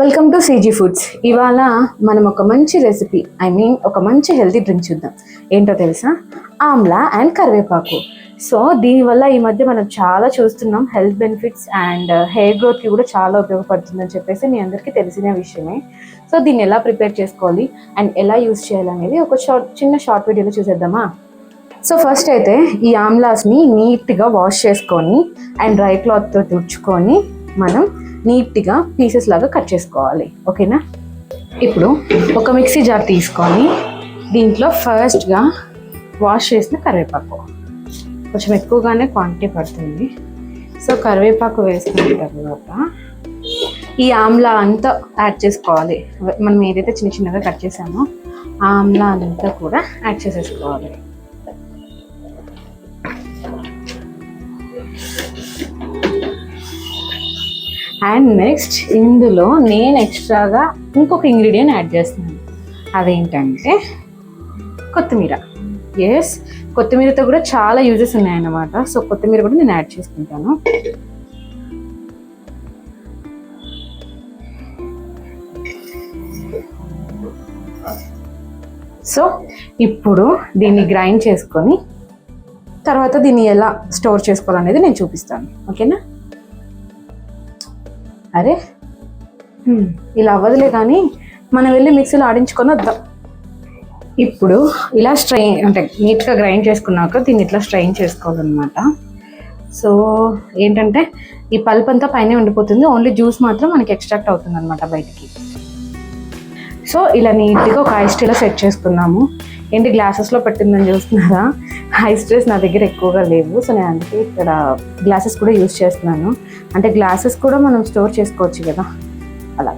Welcome to CG foods. ఇవాళ మనం ఒక మంచి రెసిపీ ఒక మంచి హెల్తీ డ్రింక్ చూద్దాం. ఏంటో తెలుసా? ఆమ్లా అండ్ కరివేపాకు. సో దీనివల్ల ఈ మధ్య మనం చాలా చూస్తున్నాం హెల్త్ బెనిఫిట్స్ అండ్ హెయిర్ గ్రోత్కి కూడా చాలా ఉపయోగపడుతుందని చెప్పేసి మీ అందరికీ తెలిసిన విషయమే. సో దీన్ని ఎలా ప్రిపేర్ చేసుకోవాలి అండ్ ఎలా యూస్ చేయాలనేది ఒక చిన్న షార్ట్ వీడియోలో చూసేద్దామా? సో ఫస్ట్ అయితే ఈ ఆమ్లాస్ని నీట్గా వాష్ చేసుకొని అండ్ డ్రై క్లాత్తో తుడుచుకొని మనం నీట్గా పీసెస్ లాగా కట్ చేసుకోవాలి. ఓకేనా? ఇప్పుడు ఒక మిక్సీ జార్ తీసుకొని దీంట్లో ఫస్ట్గా వాష్ చేసిన కరివేపాకు, కొంచెం ఎక్కువగానే క్వాంటిటీ పడుతుంది. సో కరివేపాకు వేసుకున్న తర్వాత ఈ ఆమ్లా అంతా యాడ్ చేసుకోవాలి. మనం ఏదైతే చిన్న చిన్నగా కట్ చేసామో ఆ ఆమ్లా అంతా కూడా యాడ్ చేసేసుకోవాలి. అండ్ నెక్స్ట్ ఇందులో నేను ఎక్స్ట్రాగా ఇంకొక ఇంగ్రీడియంట్ యాడ్ చేస్తున్నాను. అదేంటంటే కొత్తిమీర. ఎస్, కొత్తిమీరతో కూడా చాలా యూజెస్ ఉన్నాయన్నమాట. సో కొత్తిమీర కూడా నేను యాడ్ చేసుకుంటాను. సో ఇప్పుడు దీన్ని గ్రైండ్ చేసుకొని తర్వాత దీన్ని ఎలా స్టోర్ చేసుకోవాలనేది నేను చూపిస్తాను. ఓకేనా? అరే ఇలా అవ్వదులే, కానీ మనం వెళ్ళి మిక్సీలో ఆడించుకొని వద్దాం. ఇప్పుడు ఇలా నీట్గా గ్రైండ్ చేసుకున్నాక దీన్ని ఇట్లా స్ట్రెయిన్ చేసుకోవాలన్నమాట. సో ఏంటంటే ఈ పల్ప్ అంతా పైన ఉండిపోతుంది, ఓన్లీ జ్యూస్ మాత్రం మనకి ఎక్స్ట్రాక్ట్ అవుతుంది అనమాట బయటికి. సో ఇలా నీట్గా ఒక ఐస్ ట్రేలో సెట్ చేసుకున్నాము. ఏంటి గ్లాసెస్లో పెట్టిందని చూస్తున్నారా? ఐస్ ట్రేస్ నా దగ్గర ఎక్కువగా లేవు. సో నేను అందుకే ఇక్కడ గ్లాసెస్ కూడా యూజ్ చేస్తున్నాను. అంటే గ్లాసెస్ కూడా మనం స్టోర్ చేసుకోవచ్చు కదా, అలా.